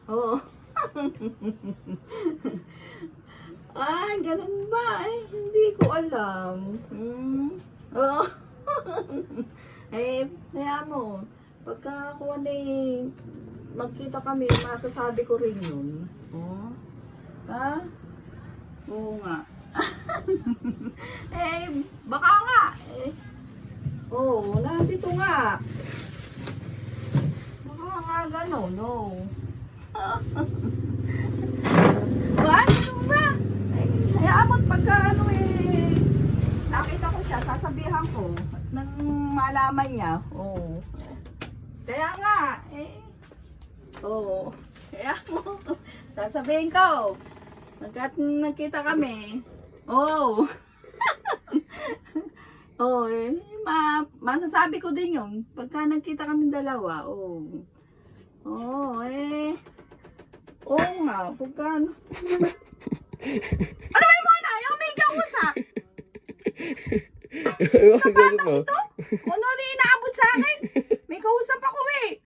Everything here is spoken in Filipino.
Oo. Ay, ganun ba? Eh, hindi ko alam. Oo. Eh, kaya mo, pagka ako magkita kami, masasabi ko rin yun. Oo. Ha? Oo nga. Eh, baka nga. Eh, oo, nandito nga. Baka nga gano'n, no. Ba? Ano ba? Eh, hayaan mo't pagka nakita ko siya, sasabihan ko nang malaman niya. Oo. Kaya nga, oo. Kaya mo, sasabihin ko. Pagkat nagkita kami, oo. Oo, masasabi ko din yun. Pagka nagkita kami dalawa, oo. Oo, oo nga, pagka ano ba yung muna? Yung may kausap? Ewan ko, ganun mo. Ito? Ano na inaabot sa akin? May kausap ako eh.